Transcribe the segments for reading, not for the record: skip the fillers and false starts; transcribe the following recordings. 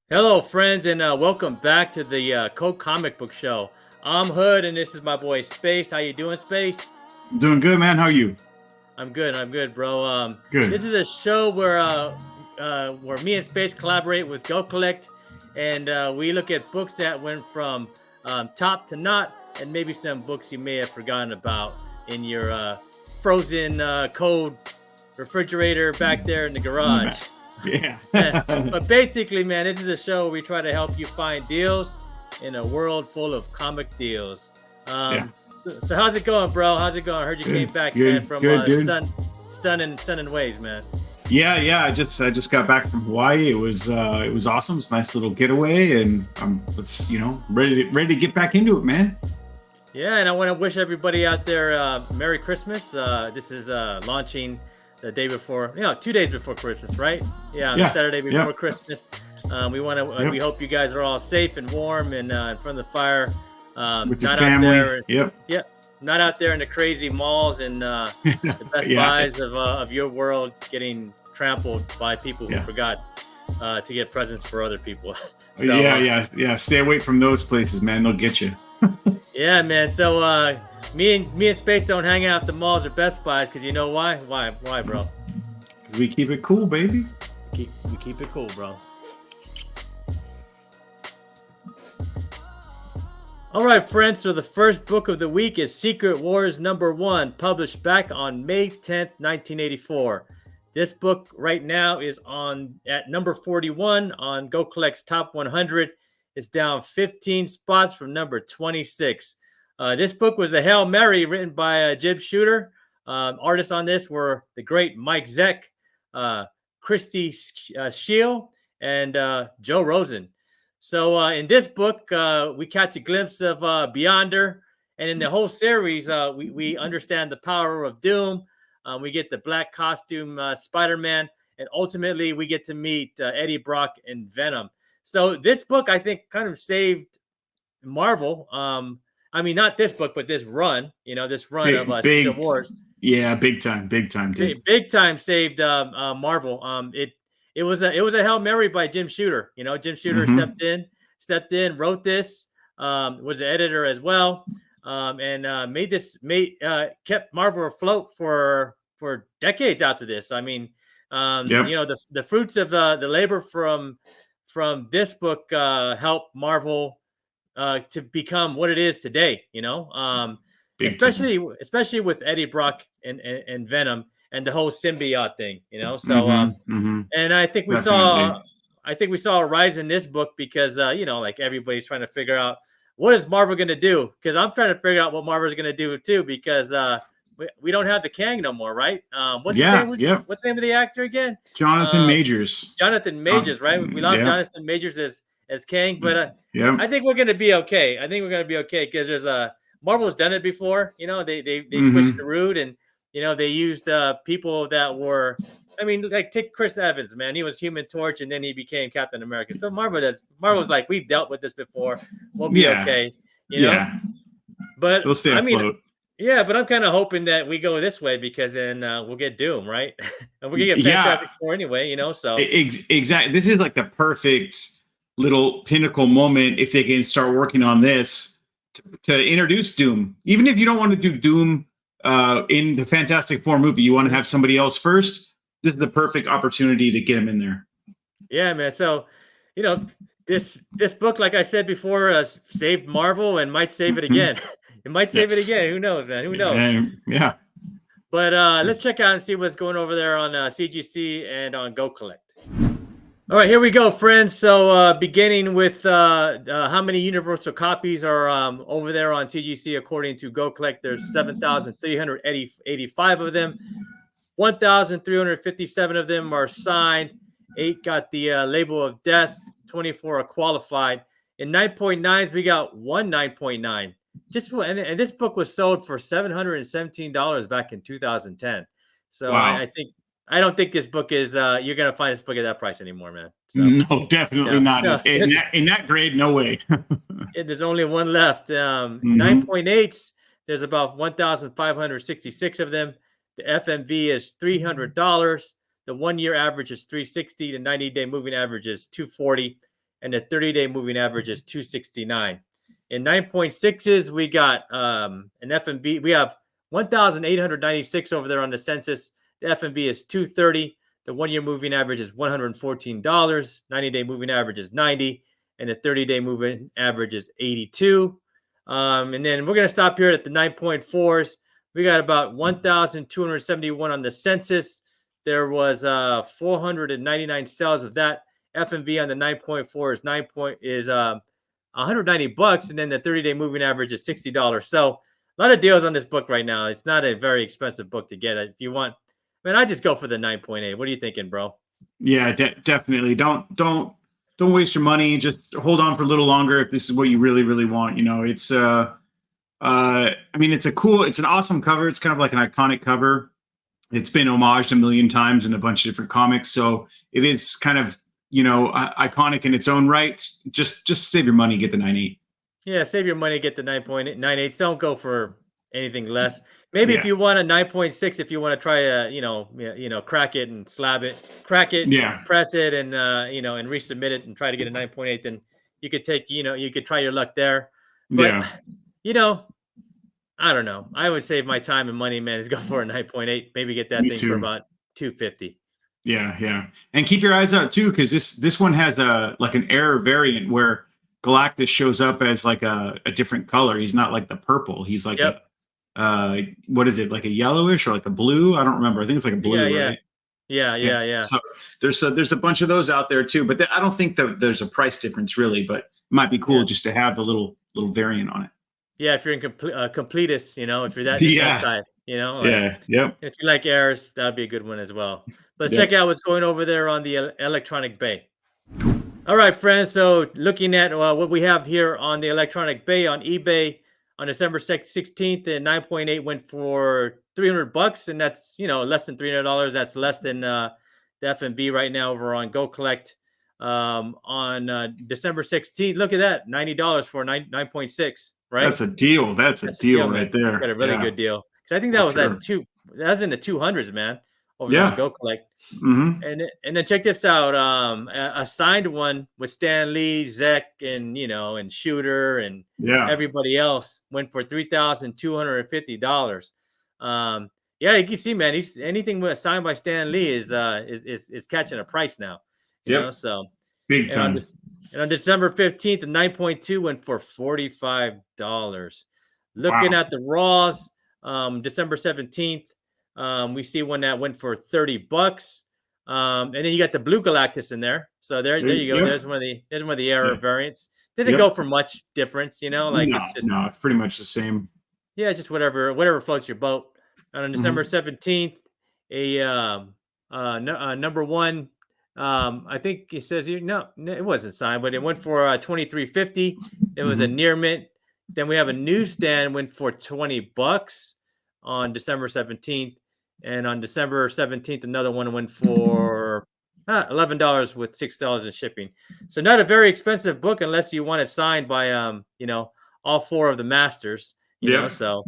Hello, friends, and welcome back to the Comic Book Show. I'm Hood, and this is my boy Space. How you doing, Space? I'm doing good, man. How are you? I'm good, bro. Good. This is a show where me and Space collaborate with GoCollect, and we look at books that went from top to not, and maybe some books you may have forgotten about in your frozen cold refrigerator back there in the garage. Yeah. But basically, man, this is a show where we try to help you find deals in a world full of comic deals. So how's it going, bro? How's it going? I heard you came back, man, from sun and waves, man. Yeah. I just got back from Hawaii. It was awesome. It's a nice little getaway, and I'm ready to get back into it, man. Yeah, and I want to wish everybody out there Merry Christmas. This is launching the day before, 2 days before Christmas, right? Yeah, the Saturday before Christmas. We hope you guys are all safe and warm and in front of the fire. With your family. Not out there in the crazy malls and the Best Buys of your world getting trampled by people who forgot to get presents for other people. So, Stay away from those places, man. They'll get you. Yeah, man. So me and Space don't hang out at the malls or Best Buys because you know why? Why, bro? Because we keep it cool, baby. We keep it cool, bro. All right, friends. So the first book of the week is Secret Wars #1, published back on May 10th, 1984. This book right now is at number 41 on GoCollect's Top 100. It's down 15 spots from number 26. This book was a Hail Mary written by Jib Shooter. Artists on this were the great Mike Zeck, Christy Scheel, and Joe Rosen. So in this book, we catch a glimpse of Beyonder. And in the whole series, we understand the power of Doom. We get the black costume Spider-Man. And ultimately, we get to meet Eddie Brock and Venom. So this book, I think, kind of saved Marvel. I mean, not this book, but this run, this run of Secret Wars. Yeah, big time, dude. Big time saved Marvel. It was a Hail Mary by Jim Shooter. Jim Shooter stepped in, wrote this, was an editor as well, and kept Marvel afloat for decades after this. I mean, the fruits of the labor from this book helped Marvel to become what it is today, especially with Eddie Brock and Venom and the whole symbiote thing, So, and I think we saw a rise in this book because, like everybody's trying to figure out what is Marvel going to do? Because I'm trying to figure out what Marvel's going to do too, because we don't have the Kang no more, right? What's the name of the actor again? Jonathan Majors. Jonathan Majors, right? We lost Jonathan Majors as Kang, but I think we're going to be okay. Because there's Marvel's done it before. They switched the route, and they used people that were, like take Chris Evans, man. He was Human Torch, and then he became Captain America. So Marvel's like, we've dealt with this before. We'll be okay. But we'll stay afloat. Yeah, but I'm kind of hoping that we go this way because then we'll get Doom, right? And we're gonna get Fantastic Four anyway, So exactly, this is like the perfect little pinnacle moment if they can start working on this to introduce Doom. Even if you don't want to do Doom in the Fantastic Four movie, you want to have somebody else first. This is the perfect opportunity to get him in there. Yeah, man. So, this book, like I said before, saved Marvel and might save it again. It might save it again. Who knows, man? Who knows? Yeah. But let's check out and see what's going over there on CGC and on GoCollect. All right, here we go, friends. So beginning with how many universal copies are over there on CGC according to GoCollect, there's 7,385 of them. 1,357 of them are signed. 8 got the label of death. 24 are qualified. In 9.9s, we got one 9.9. And this book was sold for $717 back in 2010. So wow. I don't think this book is you're gonna find this book at that price anymore, man. So No, definitely no, not. no. In that grade, no way. There's only one left. Hmm. 9.8s. There's about 1,566 of them. The FMV is $300. The 1 year average is 360. The 90-day moving average is 240, and the 30-day moving average is 269. In 9.6s, we got an FMV. We have 1,896 over there on the census. The FMV is 230. The 1 year moving average is $114. 90-day moving average is 90, and the 30-day moving average is 82. And then we're gonna stop here at the 9.4s. We got about 1,271 on the census. There was 499 sales of that. FMV on the 9.4 is $190, and then the 30-day moving average is $60. So a lot of deals on this book right now. It's not a very expensive book to get. If you want, man, I just go for the 9.8. What are you thinking, bro? Yeah, definitely. Don't waste your money. Just hold on for a little longer if this is what you really, really want. You know, it's I mean, it's an awesome cover. It's kind of like an iconic cover. It's been homaged a million times in a bunch of different comics, so it is kind of, you know, iconic in its own right. Just save your money, get the 9.8. Yeah, save your money, get the 9.98. Don't go for anything less. Maybe if Yeah, you want a 9.6, if you want to try crack it and slab it, crack it, yeah, press it, and and resubmit it and try to get a 9.8, then you could you could try your luck there. But yeah. you know, I don't know. I would save my time and money, man, is go for a 9.8. Maybe get that Me thing for too. about 250. Yeah, yeah. And keep your eyes out too, because this one has a like an error variant where Galactus shows up as like a different color. He's not like the purple. He's like Yep. a what is it, like a yellowish or like a blue? I don't remember. I think it's like a Yeah, blue, yeah. right? Yeah, Yeah. yeah, yeah. So there's a bunch of those out there too, but I don't think that there's a price difference really, but it might be Yeah. cool just to have the little variant on it. Yeah, if you're in completist, if you're that Yeah, side, like yeah, yep, if you like errors, that'd be a good one as well. Let's check yep. out what's going over there on the electronic bay. All right, friends. So looking at what we have here on the electronic bay on eBay on December 16th, and 9.8 went for $300, and that's less than $300. That's less than the FMV right now over on GoCollect. On December 16th, look at that, $90 for 9.6, right? That's a deal. That's a That's a deal, deal man. right there. Got a really Yeah, good deal. Because I think that for was sure. that was in the 200s, man, over there on Yeah. GoCollect. Hmm. And then check this out. A signed one with Stan Lee, Zek, and Shooter and Yeah. everybody else went for $3,250. Yeah, you can see, man. Anything signed by Stan Lee is catching a price now. Yep. So Big and on time. this and on December 15th, the 9.2 went for $45. Looking Wow. at the Raws, December 17th, we see one that went for $30. And then you got the Blue Galactus in there. So there you go. Yep. There's one of the error Yeah. variants. Doesn't go Yep. for much difference, like No, it's just no, it's pretty much the same. just whatever floats your boat. And on December Hmm. 17th, a number one, I think it says here, no, it wasn't signed, but it went for 2350. It was a Hmm. near mint. Then we have a newsstand went for $20 on December 17th. And on December 17th, another one went for $11 with $6 in shipping. So not a very expensive book unless you want it signed by all four of the masters, Yep. so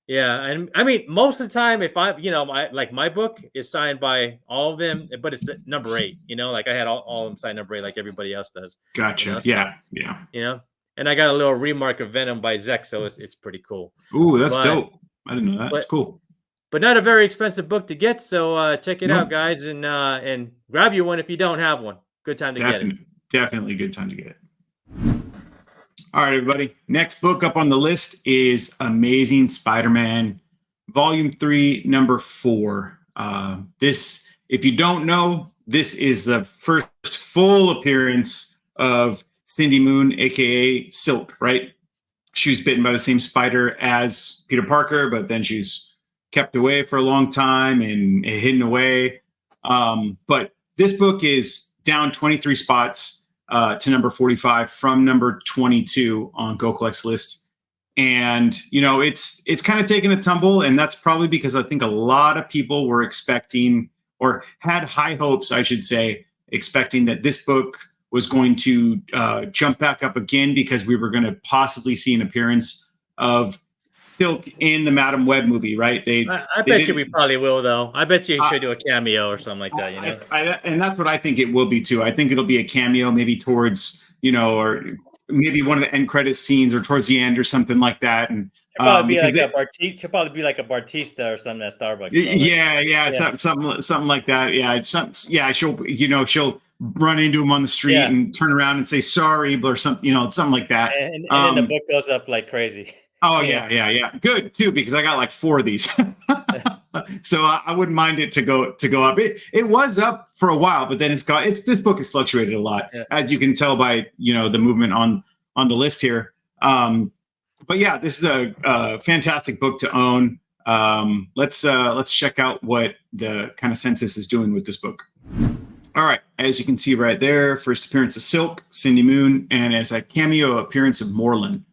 yeah. And I mean, most of the time, if my book is signed by all of them, but it's number 8, like I had all of them signed number 8, like everybody else does, Gotcha. so, Yeah. Yeah. and I got a little remark of Venom by Zek, so it's pretty cool. Ooh, that's But, dope. I didn't know that. That's but, cool. but not a very expensive book to get. So check it out, Nope. guys, and grab you one if you don't have one. Good time to get it. Definitely a good time to get it. All right, everybody. Next book up on the list is Amazing Spider-Man, Volume 3, Number 4. This, if you don't know, this is the first full appearance of Cindy Moon, aka Silk, right? She was bitten by the same spider as Peter Parker, but then she's kept away for a long time and hidden away. But this book is down 23 spots to number 45 from number 22 on GoCollect's list. And, it's kind of taken a tumble. And that's probably because I think a lot of people were expecting or had high hopes, I should say, expecting that this book was going to jump back up again because we were going to possibly see an appearance of Silk in the Madam Web movie, right? I bet you we probably will, though. I bet you should do a cameo or something like that, you know? And that's what I think it will be, too. I think it'll be a cameo, maybe towards, you know, or maybe one of the end credits scenes or towards the end or something like that. And She'll probably be like a Bartista or something at Starbucks. Yeah. Something like that. Yeah, she'll run into him on the street and turn around and say sorry or something, you know, something like that. And then the book goes up like crazy. Oh yeah. Good too, because I got like 4 of these. So I wouldn't mind it to go up. It was up for a while, but then this book has fluctuated a lot, as you can tell by, you know, the movement on the list here. But yeah, this is a fantastic book to own. Let's check out what the kind of census is doing with this book. All right, as you can see right there, first appearance of Silk, Cindy Moon, and as a cameo appearance of Moreland.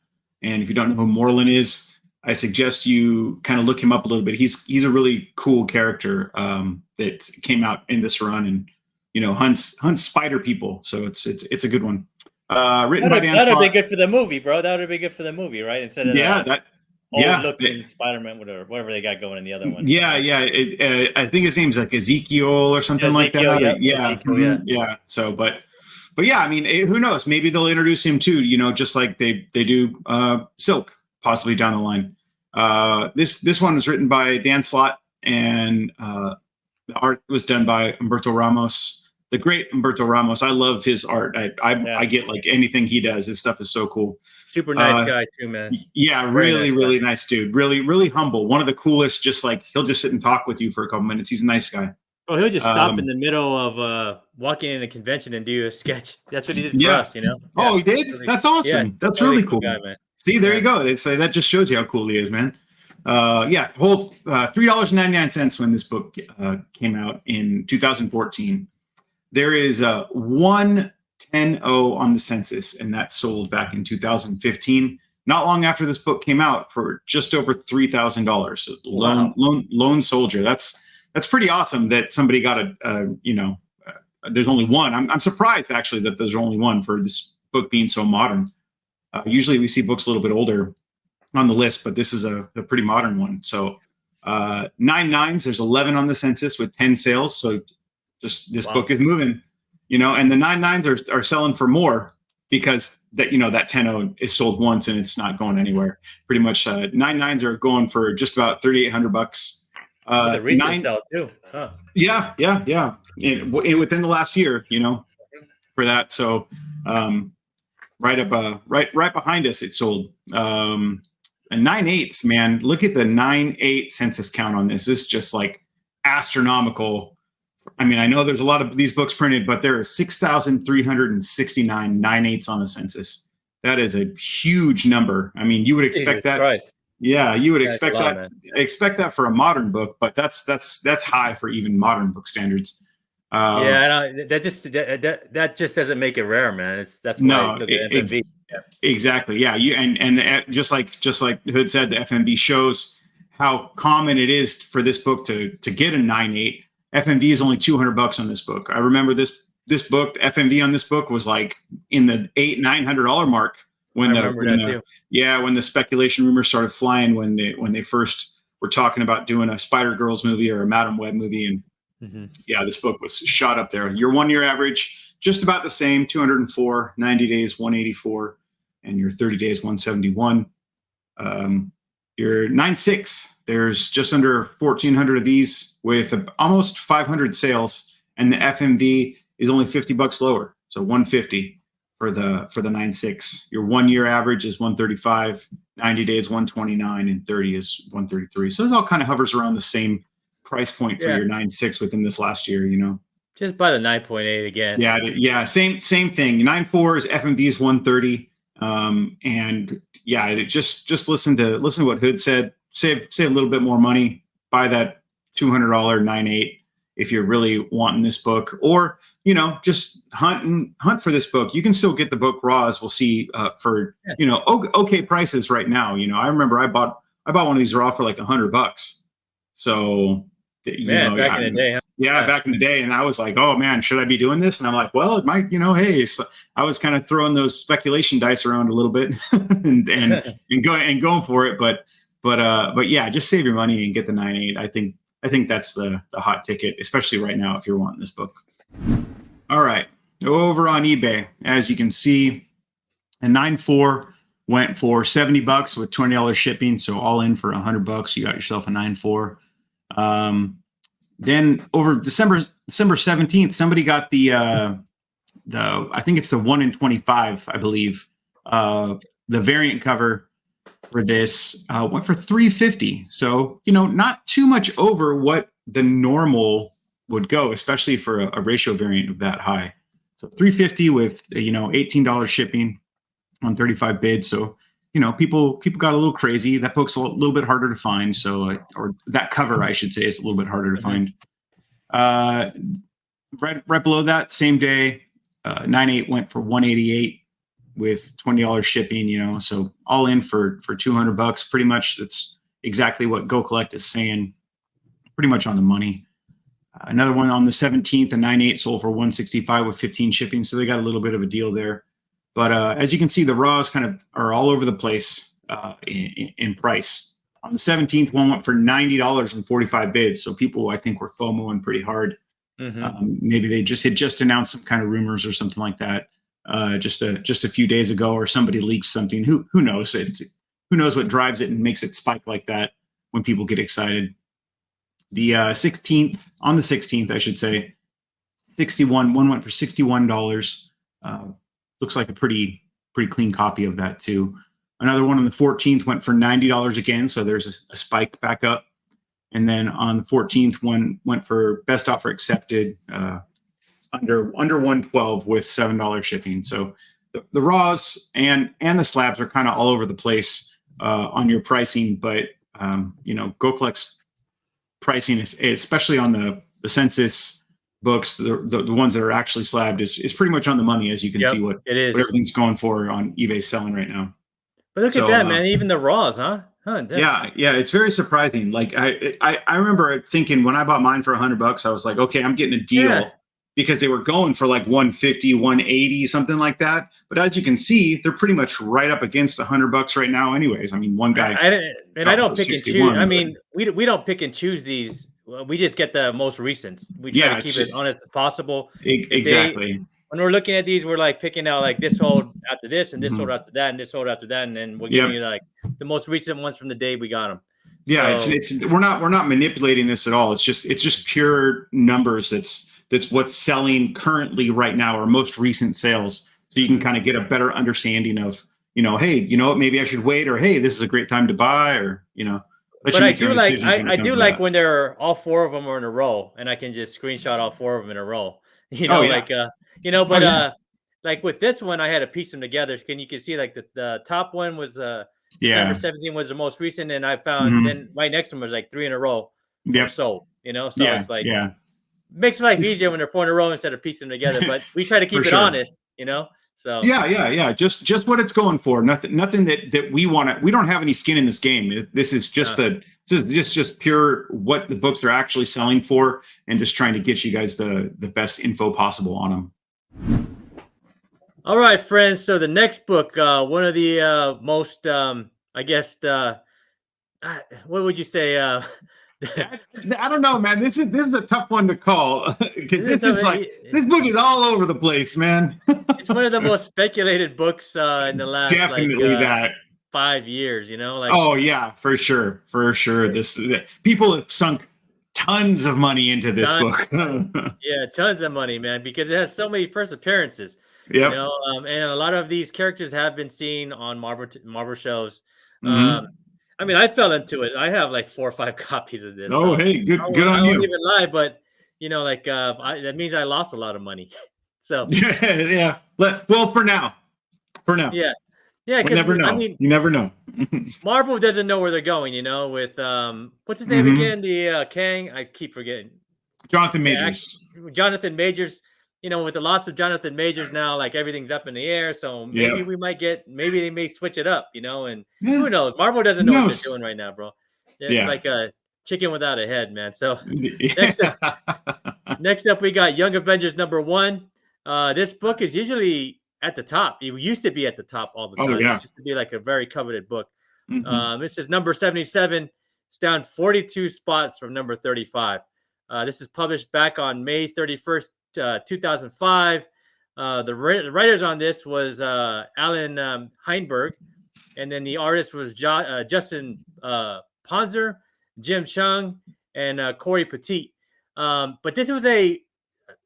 And if you don't know who Moreland is, I suggest you kind of look him up a little bit. He's a really cool character that came out in this run, and you know hunts spider people. So it's a good one. Written by Dan Slott. That would be good for the movie, bro. That would be good for the movie, right? Instead of old-looking Spider-Man, whatever they got going in the other one. Yeah. I think his name's like Ezekiel or something like that. Yeah. So, but yeah, I mean, who knows? Maybe they'll introduce him too. You know, just like they do Silk, possibly down the line. This one was written by Dan Slott, and the art was done by Humberto Ramos. The great Humberto Ramos. I love his art. I get like anything he does. His stuff is so cool. Super nice guy too, man. Yeah, really nice dude. Really humble. One of the coolest. Just like he'll just sit and talk with you for a couple minutes. He's a nice guy. Oh, he'll just stop in the middle of walking in a convention and do a sketch. That's what he did for us, you know. Oh, he did? That's awesome. Yeah, that's really cool. Guy, man. See, there you go. They say that just shows you how cool he is, man. Whole $3.99 when this book came out in 2014. There is 110 on the census, and that sold back in 2015. Not long after this book came out, for just over $3,000. Wow. Lone Soldier. That's pretty awesome that somebody got there's only one. I'm surprised actually that there's only one for this book being so modern. Usually we see books a little bit older on the list, but this is a pretty modern one. So 9 9s, there's 11 on the census with 10 sales. So just this book is moving, you know, and the 9 9s are selling for more because that, you know, that 10 is sold once and it's not going anywhere. Pretty much 9 9s are going for just about $3,800. The recent sell too. Huh. Yeah. Within the last year, you know, for that. So right behind us, it sold. And 9/8, man. Look at the 9/8 census count on this. This is just like astronomical. I mean, I know there's a lot of these books printed, but there are 6,369 9/8 on the census. That is a huge number. I mean, you would expect that. Christ. Yeah, you would expect expect that for a modern book, but that's high for even modern book standards. That just doesn't make it rare, man. That's why FMV. Exactly. Yeah, and just like Hood said, the FMV shows how common it is for this book to get a 9/8. FMV is only $200 on this book. I remember this book. The FMV on this book was like in the $800-900 mark. When the speculation rumors started flying, when they first were talking about doing a Spider-Girls movie or a Madam Web movie, and this book was shot up there. Your 1 year average just about the same, 204, 90 days 184, and your 30 days 171. Your 9/6, there's just under 1,400 of these with almost 500 sales, and the FMV is only $50 lower, so 150. For the 9/6, your 1 year average is 135, 90 days 129, and 30 is 133. So this all kind of hovers around the same price point for your 9/6 within this last year, you know. Just by the 9.8 again. Yeah, same thing. 9/4s, FMV is 130, and just listen to what Hood said. Save a little bit more money. Buy that $200 9/8. If you're really wanting this book, or, you know, just hunt for this book. You can still get the book raw, as we'll see, for, you know, okay prices right now. You know, I remember I bought one of these raw for like $100. So Man, back in the day, huh? Yeah, back in the day. And I was like, oh man, should I be doing this? And I'm like, well, it might, hey, so I was kind of throwing those speculation dice around a little bit and going for it. But yeah, just save your money and get the 9.8. I think that's the hot ticket, especially right now if you're wanting this book. All right, over on eBay, as you can see, a 9.4 went for $70 with $20 shipping, so all in for $100. You got yourself a 9.4. Then over December 17th, somebody got the I think it's the 1 in 25, I believe. The variant cover for this went for $350. So, not too much over what the normal would go, especially for a ratio variant of that high. So $350 with $18 shipping on 35 bids. So, people got a little crazy. That book's a little bit harder to find. So, or that cover, I should say, is a little bit harder to find. Right below that, same day, 9.8 went for $188 with $20 shipping. So all in for $200. Pretty much, that's exactly what GoCollect is saying. Pretty much on the money. Another one on the 17th, a 9.8 sold for $165 with 15 shipping. So they got a little bit of a deal there. But as you can see, the raws kind of are all over the place in price. On the 17th, one went for $90 and 45 bids. So people, I think, were FOMOing pretty hard. Maybe they had just announced some kind of rumors or something like that just a few days ago, or somebody leaked something. Who knows? Who knows what drives it and makes it spike like that when people get excited? The 16th, on the 16th, I should say, 61. One went for $61. Looks like a pretty clean copy of that too. Another one on the 14th went for $90 again, so there's a spike back up. And then on the 14th, one went for best offer accepted, under 112 with $7 shipping. So the raws and the slabs are kind of all over the place on your pricing, but GoCollect's pricing is, especially on the census books, the ones that are actually slabbed, is pretty much on the money, as you can see what everything's going for on eBay selling right now. But look at that, man! Even the raws, huh? Yeah, it's very surprising. Like I remember thinking when I bought mine for $100, I was like, okay, I'm getting a deal because they were going for like 150, 180, something like that. But as you can see, they're pretty much right up against $100 right now, anyways. I mean, one guy. I don't pick and choose. I mean, we don't pick and choose these. We just get the most recent. We try to keep it honest as possible. Exactly. When we're looking at these, we're like picking out like this sold after this, and this sold after that, and this sold after that, and then we're giving you like the most recent ones from the day we got them. Yeah, so, we're not manipulating this at all. It's just pure numbers. That's what's selling currently right now, or most recent sales, so you can kind of get a better understanding of hey, maybe I should wait, or hey, this is a great time to buy, or But I do like when they're all four of them are in a row, and I can just screenshot all four of them in a row. Like with this one, I had to piece them together. You can see like the top one was December 17 was the most recent, and I found then right next to them was like 3 in a row or so. So it's like makes life easier when they're 4 in a row instead of piecing them together. But we try to keep it honest, So just what it's going for. Nothing that we want to. We don't have any skin in this game. This is just just pure what the books are actually selling for, and just trying to get you guys the best info possible on them. All right, friends. So the next book, one of the most, I guess, what would you say? I don't know, man. This is a tough one to call because it's just like this book is all over the place, man. It's one of the most speculated books in the last definitely 5 years. Oh yeah, for sure. This people have sunk tons of money into this book. Yeah, tons of money, man, because it has so many first appearances. Yeah, and a lot of these characters have been seen on Marvel shows. I mean, I fell into it. I have like 4 or 5 copies of this. Oh, hey, good on you. I won't even lie, but that means I lost a lot of money. So yeah. Well, for now. Yeah. Because never know. I mean, you never know. Marvel doesn't know where they're going. With what's his name again? The Kang. I keep forgetting. Jonathan Majors. Jonathan Majors. With the loss of Jonathan Majors now, like everything's up in the air. So maybe maybe they may switch it up, and who knows? Marvel doesn't know what they're doing right now, bro. It's like chicken without a head, man. So next up, we got Young Avengers #1. This book is usually at the top. It used to be at the top all the Oh time. yeah. This used to be like a very coveted book. Mhm. This is number 77. It's down 42 spots from number 35. This is published back on May 31st, 2005. The writers on this was Alan Heinberg, and then the artist was Justin Ponzer, Jim Chung, and Corey Petit. But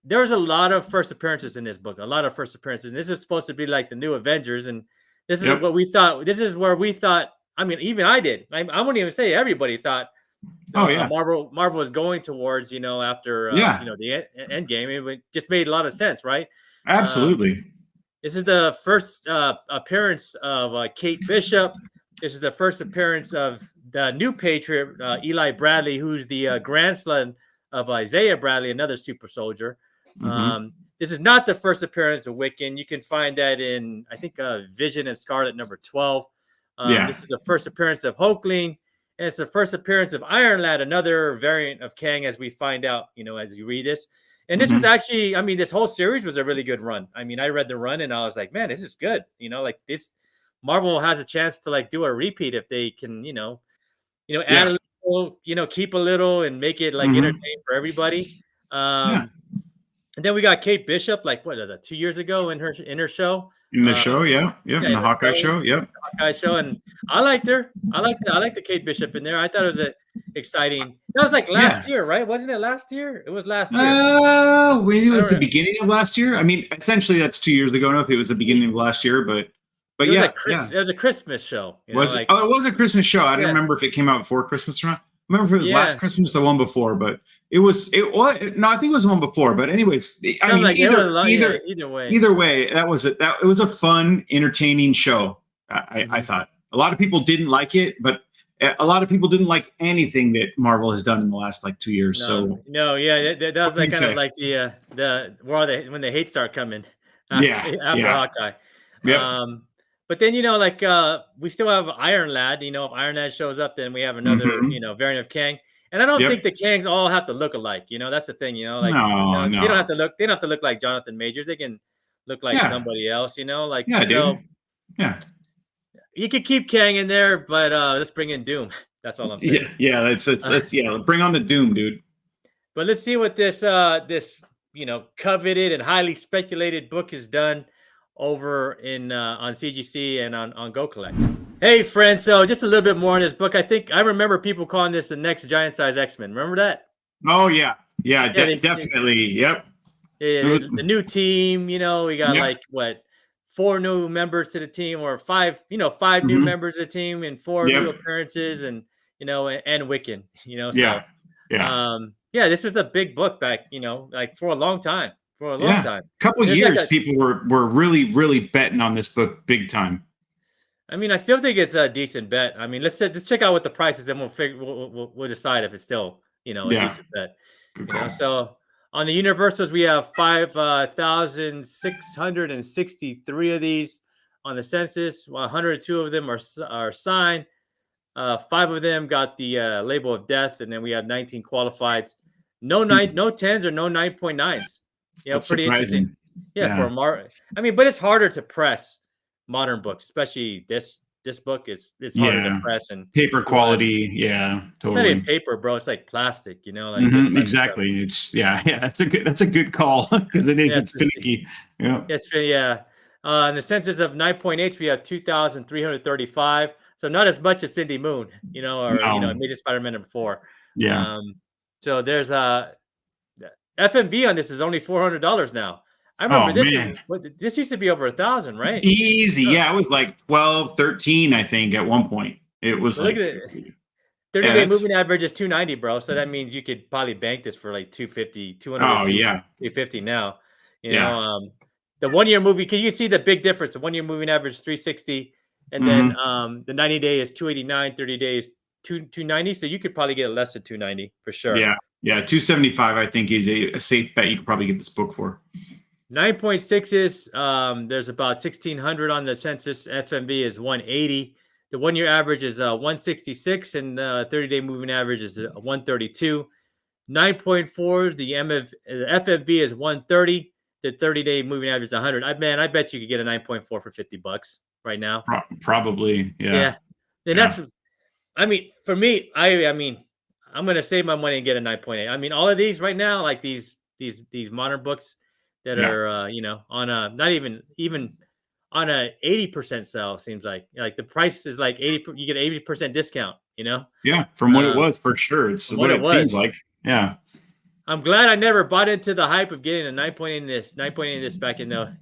there was a lot of first appearances in this book, a lot of first appearances. And this is supposed to be like the new Avengers, and this is Yep. what we thought. This is where we thought. I mean, even I did. I wouldn't even say everybody thought. Oh yeah. Marvel was going towards, after the end game. It just made a lot of sense, right? Absolutely. This is the first appearance of Kate Bishop. This is the first appearance of the new Patriot, Eli Bradley, who's the grandson of Isaiah Bradley, another super soldier. This is not the first appearance of Wiccan. You can find that in, I think, Vision and Scarlet number 12. This is the first appearance of Hulkling, and it's the first appearance of Iron Lad, another variant of Kang, as we find out, as you read this. And this was actually, I mean, this whole series was a really good run. I mean, I read the run and I was like, man, this is good. Like this, Marvel has a chance to like do a repeat if they can, add a little, keep a little and make it like entertaining for everybody. And then we got Kate Bishop, like what was that, 2 years ago in her show? In the show, in the Hawkeye show, Hawkeye show, and I liked her. I liked the Kate Bishop in there. I thought it was exciting. That was like last year, right? Wasn't it last year? It was last year. It was the beginning of last year. I mean, essentially that's 2 years ago. Now, if it was the beginning of last year, but it was a Christmas show. Was it? Oh, it was a Christmas show. I don't remember if it came out before Christmas or not. I remember if it was last Christmas, the one before, but it was. No, I think it was the one before. But anyways, I mean, either way, that was it. It was a fun, entertaining show. I thought a lot of people didn't like it, but a lot of people didn't like anything that Marvel has done in the last like 2 years. That was like kind of like the when the hate start coming. After Hawkeye. Yep. But then, we still have Iron Lad. If Iron Lad shows up, then we have another, variant of Kang. And I don't think the Kangs all have to look alike. That's the thing, no. They don't have to look like Jonathan Majors. They can look like somebody else, You could keep Kang in there, but let's bring in Doom. That's all I'm saying. Let's bring on the Doom, dude. But let's see what this coveted and highly speculated book has done over in on CGC and on GoCollect. Hey friends, so just a little bit more on this book. I remember people calling this the next giant size X-Men. Remember that? Oh yeah, definitely. Yep. The new team. We got like what, 4 new members to the team, or 5 new members of the team, and 4 new appearances, and and Wiccan. This was a big book back, like for a long time. For a long time. A couple of years, people were really, really betting on this book big time. I mean, I still think it's a decent bet. I mean, let's check out what the price is, then we'll decide if it's still, a decent bet. So on the Universals, we have 5,663 of these. On the Census, 102 of them are signed. 5 of them got the label of death, and then we have 19 qualified. No 10s or no 9.9s. That's pretty surprising. Interesting. For but it's harder to press modern books, especially this book it's harder to press, and paper quality. Totally. It's not even paper, bro. It's like plastic, exactly. It's that's a good call, because it is. It's finicky. On the Census of 9.8, we have 2,335. So not as much as Cindy Moon, Amazing Spider-Man number 4. So there's FMB on this is only $400 now. I remember this used to be over 1,000, right? Easy. It was like 12, 13, I think, at one point. It was look at it. 30-day moving average is 290, bro. So that means you could probably bank this for like 250, 200. 250 now. The 1 year movie, because you can see the big difference. The 1 year moving average is 360, and then the 90-day is 289, 30 days 290. So you could probably get less than 290 for sure. 275, I think, is a safe bet you could probably get this book for. 9.6 is there's about 1,600 on the Census. FMV is 180. The 1-year average is 166, and 30-day moving average is 132. 9.4, the FMV is 130. The 30-day moving average is 100. I bet you could get a 9.4 for $50 right now. Probably, yeah. Yeah, and that's, I mean, for me, I mean, I'm gonna save my money and get a 9.8. I mean, all of these right now, like these modern books that are you know, on a not even on a 80% sale, seems like the price is like 80, you get 80% discount, you know? Yeah, from what it was, for sure. It's what it seems like. Yeah. I'm glad I never bought into the hype of getting a 9.8 in this, 9.8 in this back in the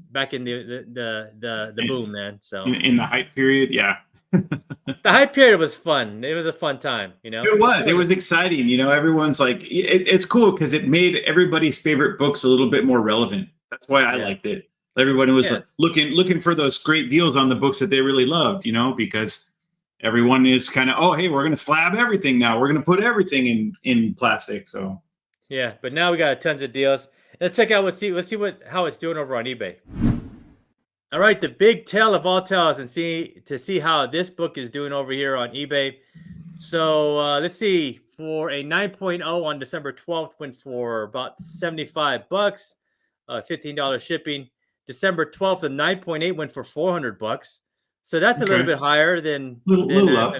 boom, man. So in the hype period, yeah. The hype period was fun. It was a fun time, you know. It was exciting, you know. Everyone's like, it's cool because it made everybody's favorite books a little bit more relevant. That's why I liked it. Everybody was looking for those great deals on the books that they really loved, you know, because everyone is kind of, oh, hey, we're going to slab everything now. We're going to put everything in plastic. So yeah, but now we got tons of deals. Let's check out let's see how it's doing over on eBay. All right, the big tale of all tales, and see how this book is doing over here on eBay. So let's see, for a 9.0 on December 12th, went for about $75, $15 shipping. December 12th, the 9.8 went for $400. So that's a little bit higher than little up.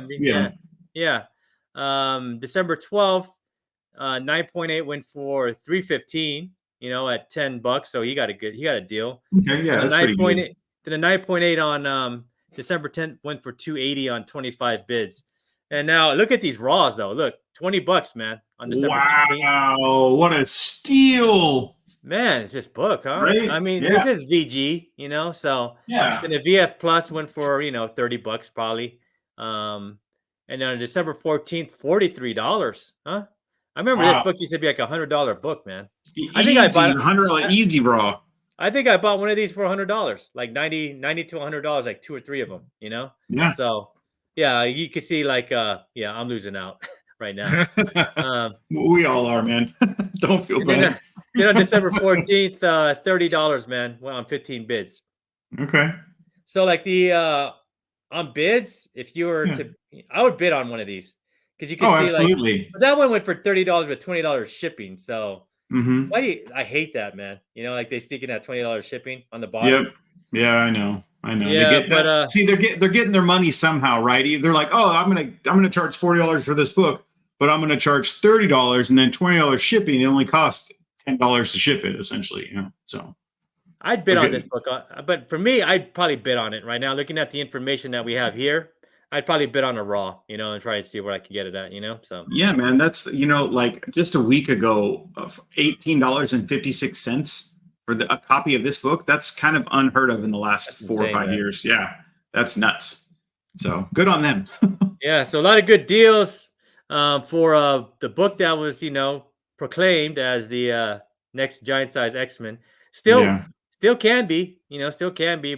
Yeah. December 12th, 9.8 went for $315, you know, at $10. So he got a deal. Okay, yeah, that's pretty good. Then the 9.8 on December 10th went for $280 on 25 bids. And now look at these raws though. Look, $20, man, on December 16th. Wow, what a steal. Man, it's this book, huh? Right? I mean, this is VG, you know, so Then the VF Plus went for, you know, $30 probably. And then on December 14th, $43. Huh? I remember this book used to be like $100 book, man. I think I bought $100 easy raw. I think I bought one of these for $100, like $90 to $100, like 2 or 3 of them, you know? Yeah. So yeah, you could see like, yeah, I'm losing out right now. We all are, man. Don't feel bad. Then on December 14th, $30, man, went on 15 bids. Okay. So like the on bids, if you were to, I would bid on one of these because you can see absolutely. Like that one went for $30 with $20 shipping. So why I hate that, man. You know, like they stick in that $20 shipping on the bottom. Yep. Yeah, I know. Yeah, but see, they're getting their money somehow, right? They're like, oh, I'm gonna charge $40 for this book, but I'm gonna charge $30 and then $20 shipping. It only costs $10 to ship it, essentially, you know. So I'd bid on this book, but for me, I'd probably bid on it right now. Looking at the information that we have here, I'd probably bid on a raw, you know, and try to see where I can get it at, you know. So yeah, man, that's, you know, like just a week ago, $18.56 for a copy of this book. That's kind of unheard of in the last 4 or 5 years. Yeah, that's nuts. So good on them. Yeah, so a lot of good deals for the book that was, you know, proclaimed as the next giant size X-Men. Still can be, you know,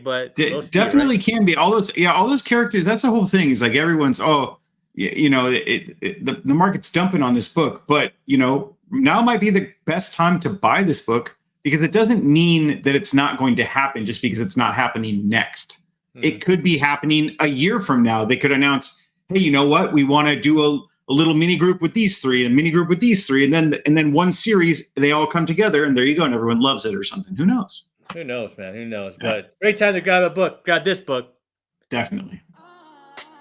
but definitely can be. All those characters. That's the whole thing. Is like everyone's, you know, the market's dumping on this book, but you know, now might be the best time to buy this book because it doesn't mean that it's not going to happen just because it's not happening next. It could be happening a year from now. They could announce, hey, you know what? We want to do a little mini group with these 3, and a mini group with these 3, and then one series, they all come together, and there you go, and everyone loves it or something. Who knows? Who knows, man? Who knows? Yeah. But great time to grab a book. Grab this book. Definitely.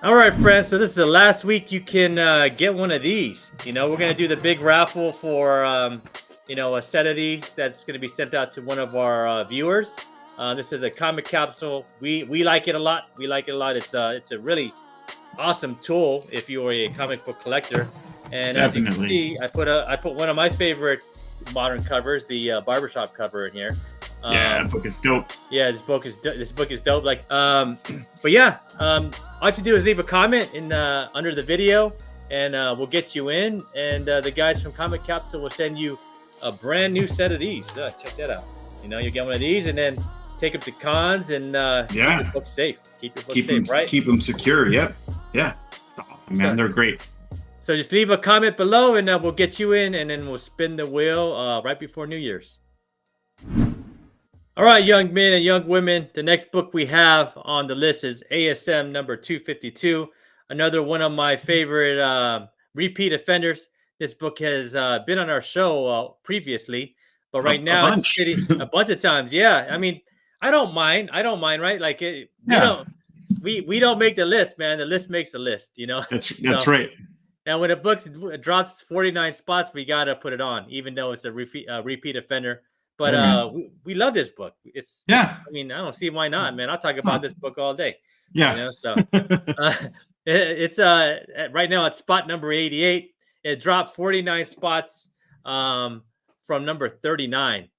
All right, friends. So this is the last week you can get one of these. You know, we're going to do the big raffle for, you know, a set of these that's going to be sent out to one of our viewers. This is a comic capsule. We like it a lot. It's a really awesome tool if you are a comic book collector. And as you can see, I put one of my favorite modern covers, the barbershop cover, in here. Yeah, that book is dope. Yeah, this book is dope. Like, but yeah, all you have to do is leave a comment in under the video, and we'll get you in. And the guys from Comic Capsule will send you a brand new set of these. Check that out. You know, you get one of these, and then take them to cons, and keep your book safe. Keep your book safe, right? Keep them secure. Yep. Yeah. That's awesome, man. They're great. So just leave a comment below, and we'll get you in, and then we'll spin the wheel right before New Year's. All right, young men and young women, the next book we have on the list is ASM number 252. another one of my favorite repeat offenders. This book has been on our show previously, but right A now it's bunch. sitting a bunch of times. Yeah, I mean, I don't mind. I don't mind, right? Like Yeah, we don't make the list, man. The list makes the list, you know. that's So right. now when a book drops 49 spots, we gotta put it on, even though it's a repeat offender. But Hey, man. we love this book. It's Yeah. I mean, I don't see why not, man. I'll talk about this book all day, you Yeah. know. So uh, it's right now at spot number 88. It dropped 49 spots from number 39.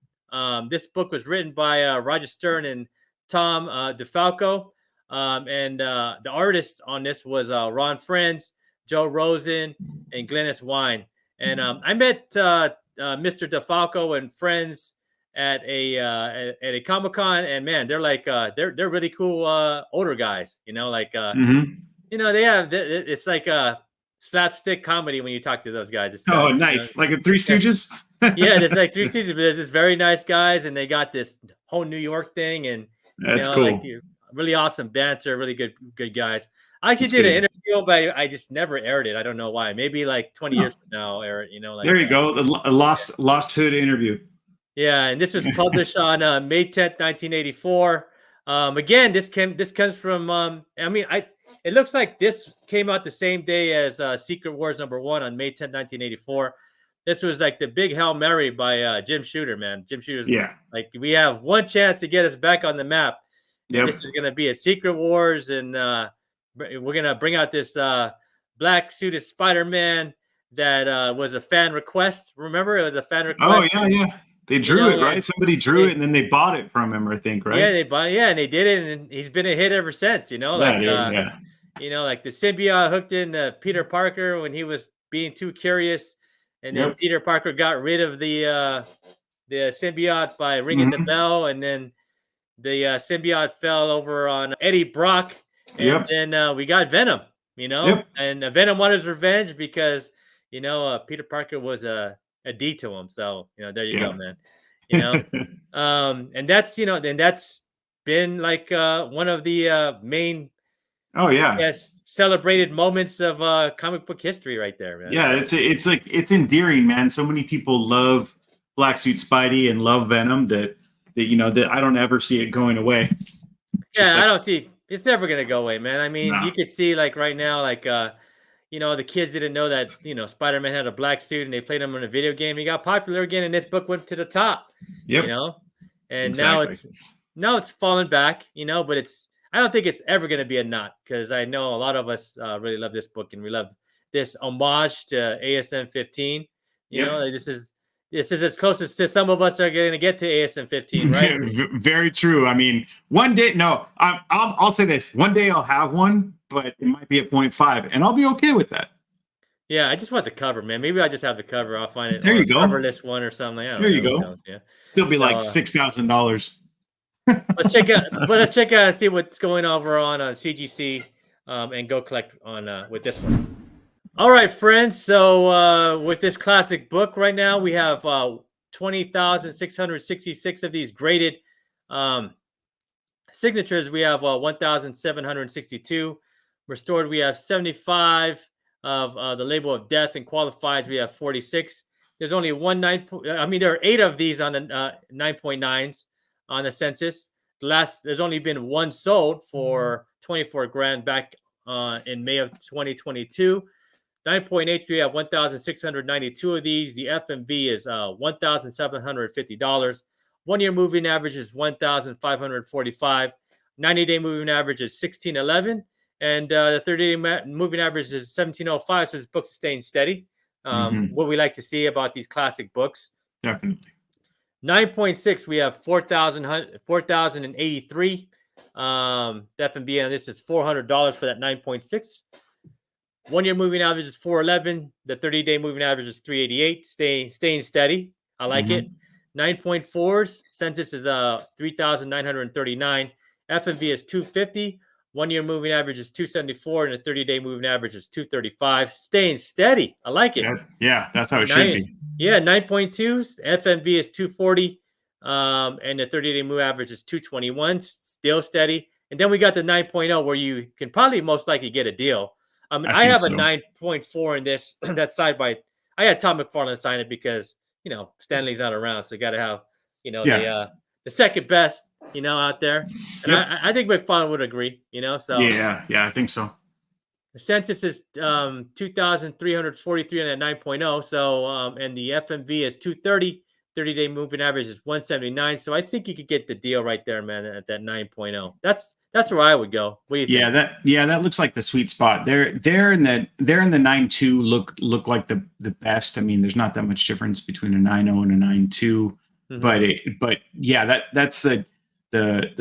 This book was written by Roger Stern and Tom DeFalco, and the artist on this was Ron Friends, Joe Rosen, and Glennis Wine. And I met Mr. DeFalco and Friends at a Comic-Con, and man, they're like they're really cool older guys, you know, like Mhm. you know, it's like a slapstick comedy when you talk to those guys. It's Oh, you know, nice. Like a Three yeah, Stooges? yeah, there's like three seasons, but there's just very nice guys, and they got this whole New York thing, and you That's know, like cool. really awesome banter, really good guys. I actually That's did an good. interview, but I just never aired it. I don't know why. Maybe like 20 Oh, years from now, I'll air it. You know, like there you go. A lost hood interview. yeah. And this was published on May 10th, 1984. Again, this comes from. I mean, it looks like this came out the same day as Secret Wars #1 on May 10th, 1984. This was like the big Hail Mary by Jim Shooter, man. Jim Shooter's Yeah. like, we have one chance to get us back on the map, and Yep. this is gonna be a Secret Wars, and we're gonna bring out this black suited Spider-Man that was a fan request. Remember, it was a fan Oh, request. yeah, yeah. They You drew know, it, right? Somebody drew it and then they bought it from him, I think, yeah, right? they bought, yeah, and they did it, and he's been a hit ever since. You know, Yeah, like dude. Yeah. you know, like the symbiote hooked in Peter Parker when he was being too curious, and then Yep. Peter Parker got rid of the symbiote by ringing the Mhm. bell, and then the symbiote fell over on Eddie Brock, and Yep. then we got Venom. You know, Yep. and Venom wanted his revenge because you know Peter Parker was a D to him. So you know, there you go, Yeah. man. You know, and that's you know, and that's been like one of the main, Oh, yeah. yes, celebrated moments of comic book history, right there, man. Yeah, So it's like it's endearing, man. So many people love Black Suit Spidey and love Venom that you know that I don't ever see it going away. Just yeah, I like don't see it's never gonna go away, man. I mean, no. you could see like right now, like you know, the kids didn't know that you know Spider-Man had a black suit, and they played him in a video game. He got popular again, and this book went to the top. You Yep. know, and Exactly. now it's fallen back. You know, but it's I don't think it's ever gonna be a knot because I know a lot of us really love this book, and we love this homage to ASM 15. You know, Yep. like this is as close as to some of us are going to get to ASM 15, right? Very true. I mean, one day, no, I'll say this. One day I'll have one, but it might be a 0.5, and I'll be okay with that. Yeah, I just want the cover, man. Maybe I just have the cover. I'll find it There or you a go. coverless one or something. I There don't you know. Who go. knows? Yeah. Still be So like $6,000. let's check out see what's going over on CGC and go collect on with this one. All right, friends. So with this classic book right now, we have 20,666 of these graded um, signatures. We have 1,762 restored. We have 75 of the label of death, and qualifieds we have 46. There's only I mean, there are 8 of these on the 9.9s on the census. There's only been one sold for 24 grand back in May of 2022. 9.8, we have 1,692 of these. The FMV is $1,750. 1 year moving average is 1,545. 90-day moving average is 1,611. And the 30-day moving average is 1,705. So this book's staying steady. What we like to see about these classic books. Definitely. 9.6, we have 4,083. The FMB on this is $400 for that 9.6. 1 year moving average is 411. The 30-day moving average is 388. Staying steady. I like it. 9.4s. Census is 3,939. FMV is 250. 1 year moving average is 274, and the 30-day moving average is 235. Staying steady. I like it. Yeah, that's how it should be. Yeah, 9.2s. FMV is 240. And the 30-day move average is 221. Still steady. And then we got the 9.0 where you can probably most likely get a deal. I mean, I I think have a so. 9.4 in this. That side by. I had Todd McFarlane sign it because Stanley's not around, so you got to have Yeah. the second best out there, and Yep. I think McFarlane would agree. So Yeah. Yeah. I think so. the census is 2,343 and at 9.0. So and the FMV is 230. 30-day moving average is 179. So I think you could get the deal right there, man, at that 9.0. That's where I would go. What do you think? That looks like the sweet spot. They're in the 9.2 look like the best. I mean, there's not that much difference between a 9.0 and a 9.2, but yeah, that's the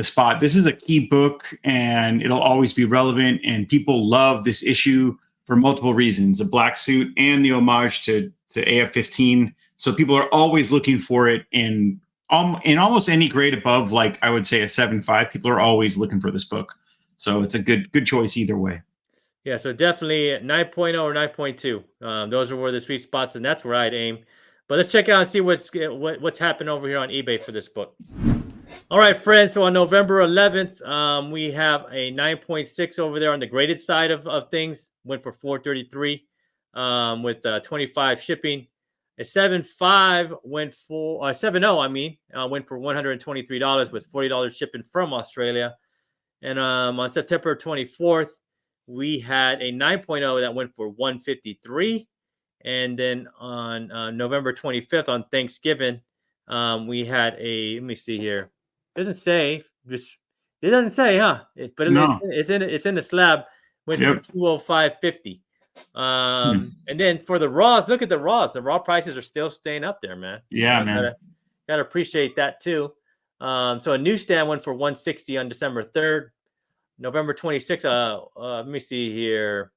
spot. This is a key book, and it'll always be relevant. And people love this issue for multiple reasons: the black suit and the homage to AF-15. So people are always looking for it in almost any grade above, like I would say a 7.5. People are always looking for this book. So it's a good choice either way. Yeah, so definitely 9.0 or 9.2. Those are where the sweet spots, and that's where I'd aim. But let's check out and see what's happened over here on eBay for this book. All right, friends. So on November 11th, we have a 9.6 over there on the graded side of things. Went for $433 with 25 shipping. A 7.5 went for 7.0. I mean, went for $123 with $40 shipping from Australia. And on September 24th, we had a 9.0 that went for $153. And then on November 25th, on Thanksgiving, we had let me see here. It doesn't say, huh? No. It's in the slab. Went for $205.50. And then for the raws, look at the raws. The raw prices are still staying up there, man. Yeah, man. Gotta appreciate that too. So a newsstand went for $160 on December 3rd. November 26th, let me see here.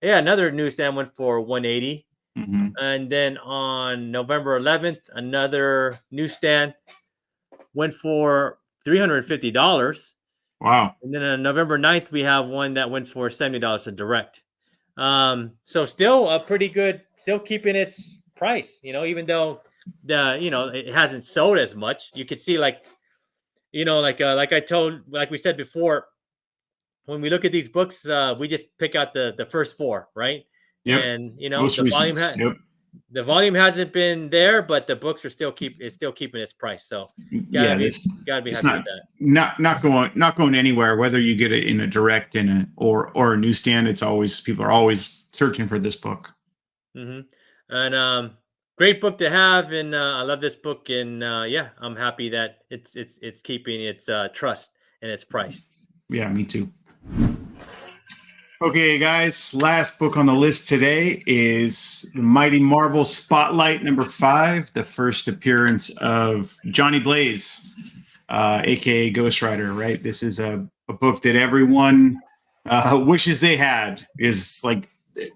Yeah, another newsstand went for $180. And then on November 11th, another newsstand went for $350. Wow. And then on November 9th, we have one that went for $70 a direct. So still a pretty good, still keeping its price, even though it hasn't sold as much. You could see like we said before, when we look at these books, we just pick out the first four, right? Yep. And Most the volume hasn't been there, but the books are still keeping its price. So gotta be happy with that. Not going anywhere. Whether you get it in a direct or a newsstand, people are always searching for this book. And great book to have, and I love this book, and I'm happy that it's keeping its trust and its price. Yeah, me too. Okay, guys, last book on the list today is the Mighty Marvel Spotlight number 5, the first appearance of Johnny Blaze, aka Ghost Rider, right? This is a book that everyone wishes they had. Is like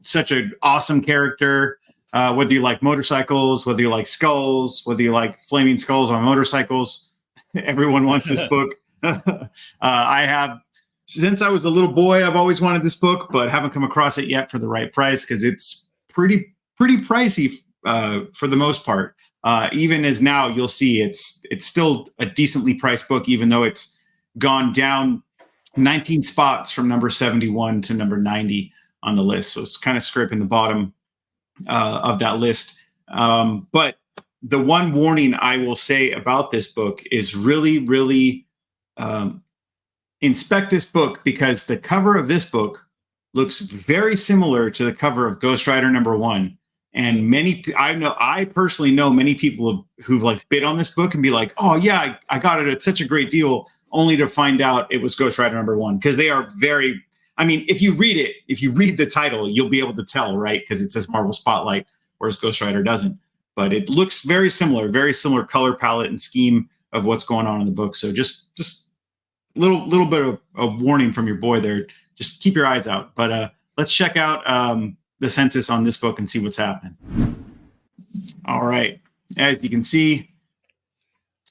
such an awesome character. Whether you like motorcycles, whether you like skulls, whether you like flaming skulls on motorcycles, everyone wants this book. I have. Since I was a little boy, I've always wanted this book, but haven't come across it yet for the right price because it's pretty pricey for the most part. Even as now, you'll see it's still a decently priced book, even though it's gone down 19 spots from number 71 to number 90 on the list. So it's kind of scraping the bottom of that list. But the one warning I will say about this book is really inspect this book, because the cover of this book looks very similar to the cover of Ghost Rider number 1. And I personally know many people who've like bid on this book and be like, oh yeah, I got it at such a great deal, only to find out it was Ghost Rider number 1. Because they are if you read the title, you'll be able to tell, right? Because it says Marvel Spotlight, whereas Ghost Rider doesn't. But it looks very similar color palette and scheme of what's going on in the book. So just little bit of a warning from your boy there. Just keep your eyes out. But let's check out the census on this book and see what's happening. All right. As you can see,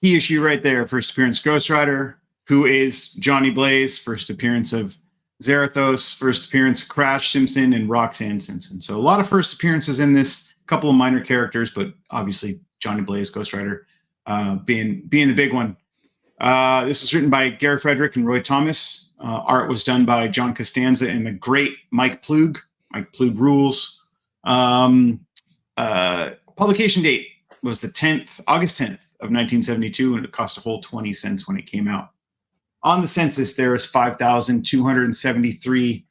key issue right there. First appearance Ghost Rider. Who is Johnny Blaze? First appearance of Zarathos. First appearance of Crash Simpson and Roxanne Simpson. So a lot of first appearances in this. Couple of minor characters, but obviously Johnny Blaze, Ghost Rider, being the big one. This was written by Gary Frederick and Roy Thomas. Art was done by John Costanza and the great Mike Ploog. Mike Ploog rules. Publication date was the August 10th of 1972, and it cost a whole 20 cents when it came out. On the census, there is 5,273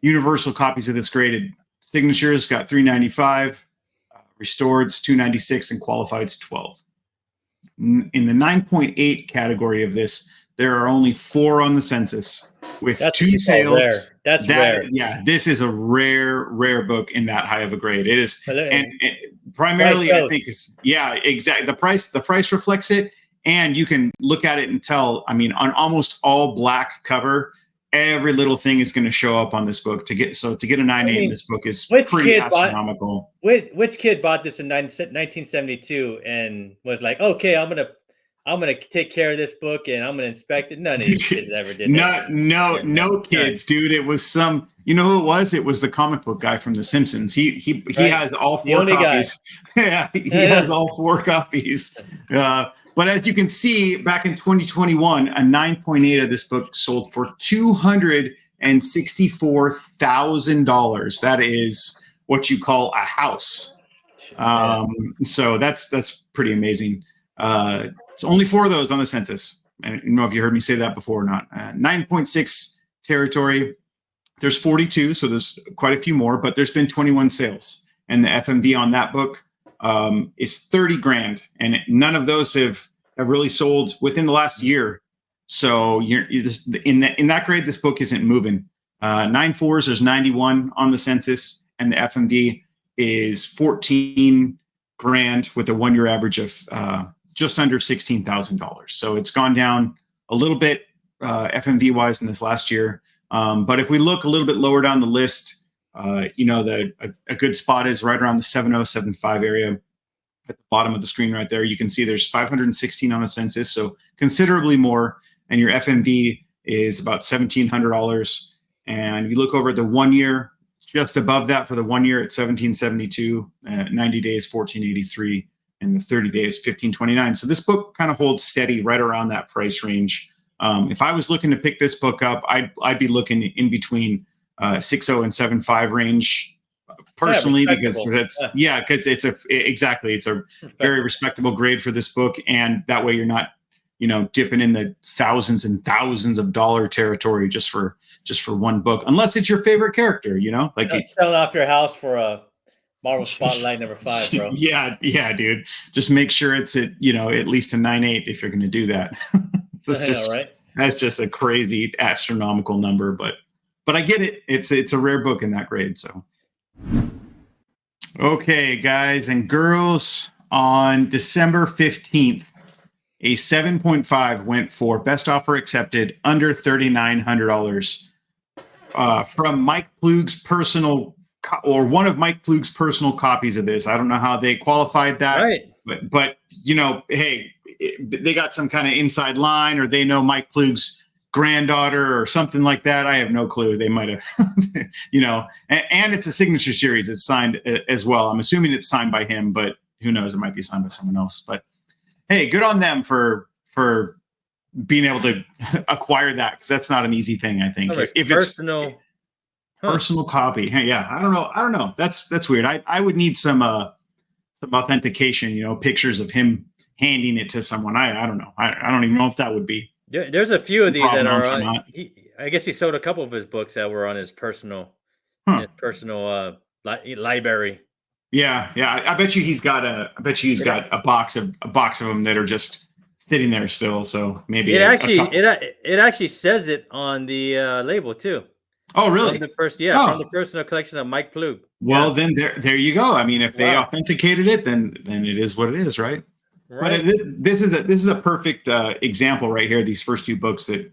universal copies of this graded. Signatures got 395, restoreds 296, and qualifieds 12. In the 9.8 category of this, there are only 4 on the census with That's 2 sales. rare. That's rare. Yeah, this is a rare book in that high of a grade. It is, and primarily, I think it's exactly. The price reflects it, and you can look at it and tell. I mean, on almost all black cover, every little thing is going to show up on this book. To get a 9.8 in this book is pretty astronomical. Which kid bought this in 1972 and was like, okay, I'm gonna take care of this book and I'm gonna inspect it? None of these kids ever did. No kids, dude. It was some. You know who it was? It was the comic book guy from The Simpsons. He has all 4 copies. Yeah, he has all 4 copies. But as you can see, back in 2021, a 9.8 of this book sold for $264,000. That is what you call a house. So that's pretty amazing. It's only 4 of those on the census. I don't know if you heard me say that before or not. 9.6 territory. There's 42, so there's quite a few more, but there's been 21 sales. And the FMV on that book is $30,000, and none of those have really sold within the last year. So you're just, in that grade, this book isn't moving. 9.4s, there's 91 on the census, and the FMV is $14,000 with a 1-year average of just under $16,000. So it's gone down a little bit FMV wise in this last year. But if we look a little bit lower down the list, a good spot is right around the 7075 area at the bottom of the screen right there. You can see there's 516 on the census, so considerably more. And your FMV is about $1,700. And you look over at the 1 year, just above that for the 1 year at 1772, 90 days, 1483, and the 30 days, 1529. So this book kind of holds steady right around that price range. If I was looking to pick this book up, I'd be looking in between 6.0 and 7.5 range personally, because it's a very respectable grade for this book, and that way you're not dipping in the thousands and thousands of dollar territory just for one book, unless it's your favorite character, like selling off your house for a Marvel Spotlight number 5, bro. yeah, dude. Just make sure it's at least a 9.8 if you're going to do that. That's just a crazy astronomical number, but I get it. It's a rare book in that grade. So, okay, guys and girls, on December 15th, a 7.5 went for best offer accepted under $3,900 from Mike Ploog's personal or one of Mike Ploog's personal copies of this. I don't know how they qualified that, right? But hey, they got some kind of inside line, or they know Mike Ploog's granddaughter or something like that. I have no clue. They might have, and it's a signature series. It's signed as well. I'm assuming it's signed by him, but who knows? It might be signed by someone else. But hey, good on them for being able to acquire that, because that's not an easy thing. I think if personal. It's personal copy. Hey, yeah, I don't know. That's weird. I would need some authentication, pictures of him handing it to someone. I don't know. I don't even know if that would be. There's a few of these that are on, I guess he sold a couple of his books that were on his personal library. Yeah. I bet you he's got a box of them that are just sitting there still. So maybe it actually says it on the label too. Oh, really? From the personal collection of Mike Ploog. Well, then there you go. I mean, if they authenticated it, then it is what it is, right? Right. But this is a perfect example right here. These first 2 books that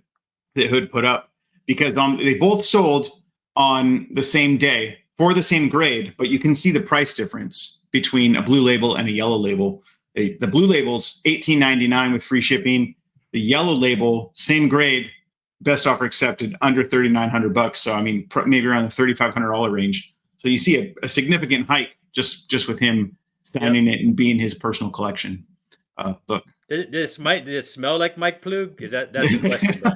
Hood put up, because they both sold on the same day for the same grade, but you can see the price difference between a blue label and a yellow label. The blue label's $18.99 with free shipping. The yellow label, same grade, best offer accepted, under $3,900. So I mean, maybe around the $3,500 range. So you see a significant hike just with him signing it and being his personal collection book. Did it smell like Mike Ploog? That's the question, bro.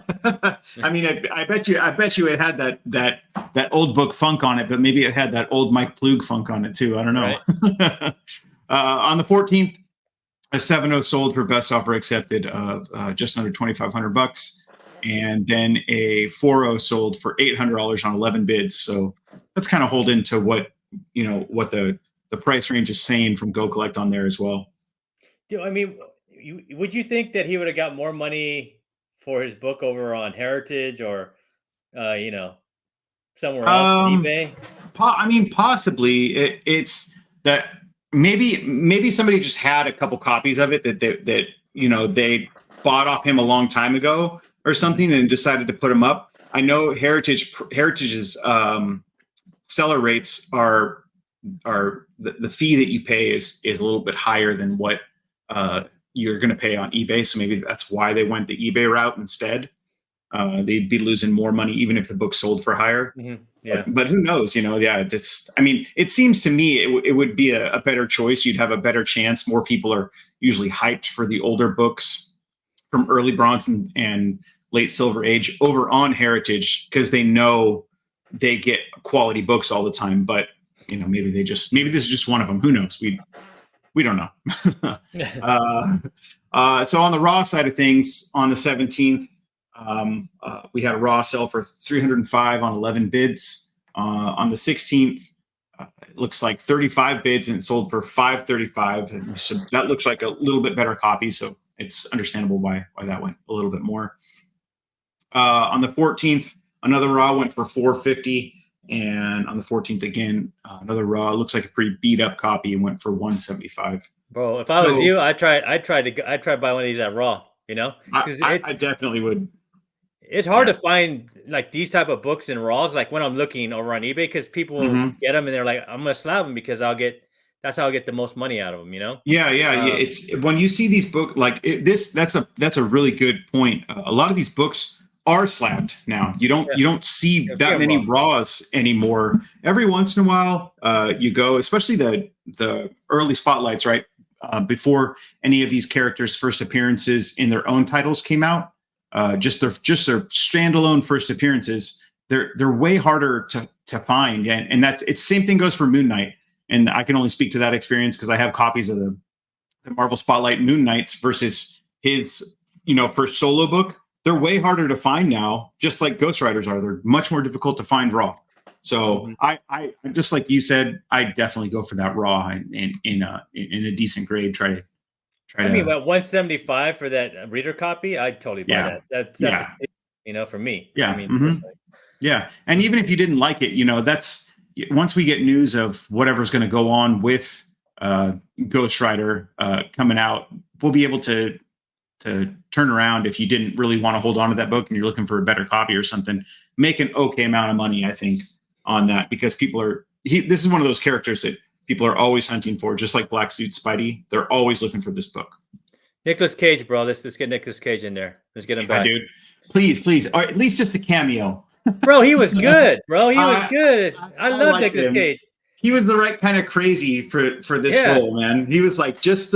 I mean, I bet you it had that old book funk on it, but maybe it had that old Mike Ploog funk on it too. I don't know. Right. On the 14th, a 7.0 sold for best offer accepted of just under $2,500, and then a 4.0 sold for $800 on 11 bids. So that's kind of holding to what the price range is saying from GoCollect on there as well. I mean, would you think that he would have got more money for his book over on Heritage or, somewhere else on eBay? I mean, possibly. It's that maybe somebody just had a couple copies of it that they bought off him a long time ago or something and decided to put them up. I know Heritage's seller rates are the fee that you pay is a little bit higher than what you're going to pay on eBay. So maybe that's why they went the eBay route instead. They'd be losing more money even if the book sold for higher. Mm-hmm. Yeah. But who knows? I mean, it seems to me it would be a better choice. You'd have a better chance. More people are usually hyped for the older books from early Bronze and late Silver Age over on Heritage because they know they get quality books all the time. But maybe this is just one of them. Who knows? We don't know. So on the raw side of things, on the 17th, we had a raw sell for $305 on 11 bids. On the 16th, it looks like 35 bids and it sold for $535. And so that looks like a little bit better copy. So it's understandable why that went a little bit more. On the 14th, another raw went for $450. And on the 14th, again, another raw. It looks like a pretty beat up copy and went for $175. Bro, if I was you, I'd try to buy one of these at raw. I definitely would. It's hard to find like these type of books in raws. Like when I'm looking over on eBay, because people get them and they're like, I'm gonna slab them because that's how I get the most money out of them. Yeah. It's when you see these books like this. That's a really good point. A lot of these books are slabbed now. You don't see that many raws anymore. Every once in a while, you go, especially the early spotlights, right? Before any of these characters' first appearances in their own titles came out, just their standalone first appearances, they're way harder to find. And it's same thing goes for Moon Knight. And I can only speak to that experience because I have copies of the Marvel Spotlight Moon Knights versus his first solo book. They're way harder to find now, just like Ghost Riders are. They're much more difficult to find raw. So I just like you said, I definitely go for that raw in a decent grade. Try I mean, about $175 for that reader copy, I'd totally buy that. That's for me. Yeah. I mean, yeah. And even if you didn't like it, that's once we get news of whatever's going to go on with Ghost Rider coming out, we'll be able to turn around if you didn't really want to hold on to that book and you're looking for a better copy or something, make an okay amount of money, I think, on that, because this is one of those characters that people are always hunting for, just like Black Suit Spidey. They're always looking for this book. Nicolas Cage, bro. Let's get Nicolas Cage in there. Let's get him back. Dude. Please. Or at least just a cameo. Bro, he was good, bro. He was good. I love Nicolas Cage. He was the right kind of crazy for this role, man. He was like just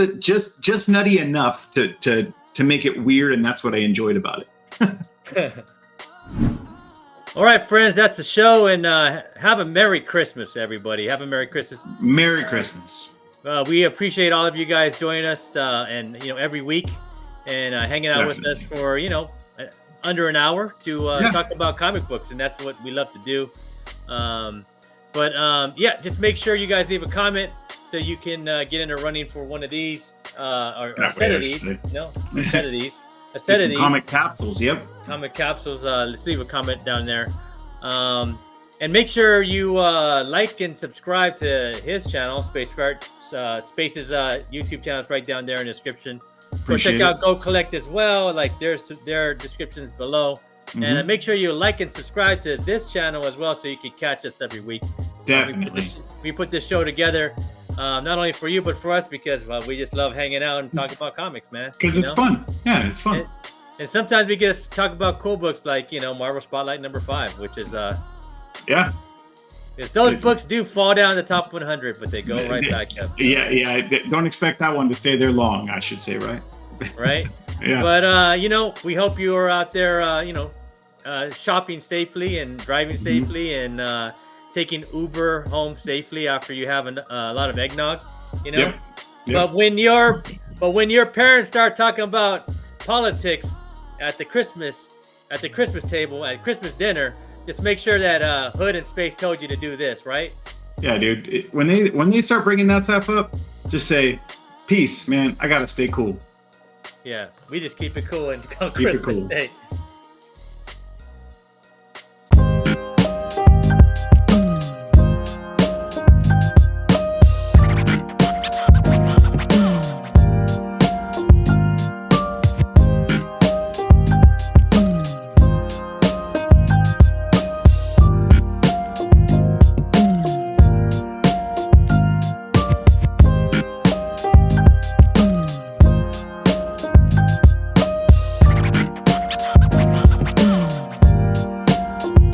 nutty enough to make it weird, and that's what I enjoyed about it. All right, friends, that's the show, and have a Merry Christmas, everybody. Have a Merry Christmas. Merry Christmas. We appreciate all of you guys joining us, and every week, and hanging out with us for under an hour to talk about comic books, and that's what we love to do. Just make sure you guys leave a comment so you can get in a running for one of these. Or a set of these. No, a set of these. A set of these. Comic capsules, yep. Comic capsules. Let's leave a comment down there. And make sure you like and subscribe to his channel, Space's YouTube channel is right down there in the description. Go check out GoCollect as well. Like their descriptions below. And make sure you like and subscribe to this channel as well so you can catch us every week. Definitely. We put this show together. Not only for you, but for us, because we just love hanging out and talking about comics, man. Because it's fun. Yeah, it's fun. And sometimes we get to talk about cool books like, Marvel Spotlight #5, which is, those books do fall down the top 100, but they go right back up. Yeah. Don't expect that one to stay there long, I should say, right? right? Yeah. But we hope you are out there, shopping safely and driving safely and taking Uber home safely after you have a lot of eggnog. Yep. But when your parents start talking about politics at the Christmas table at Christmas dinner, just make sure that Hood and Space told you to do this, right? Yeah, dude. When they start bringing that stuff up, just say, "Peace, man. I gotta stay cool." Yeah, we just keep it cool and on Keep it Christmas cool. Day.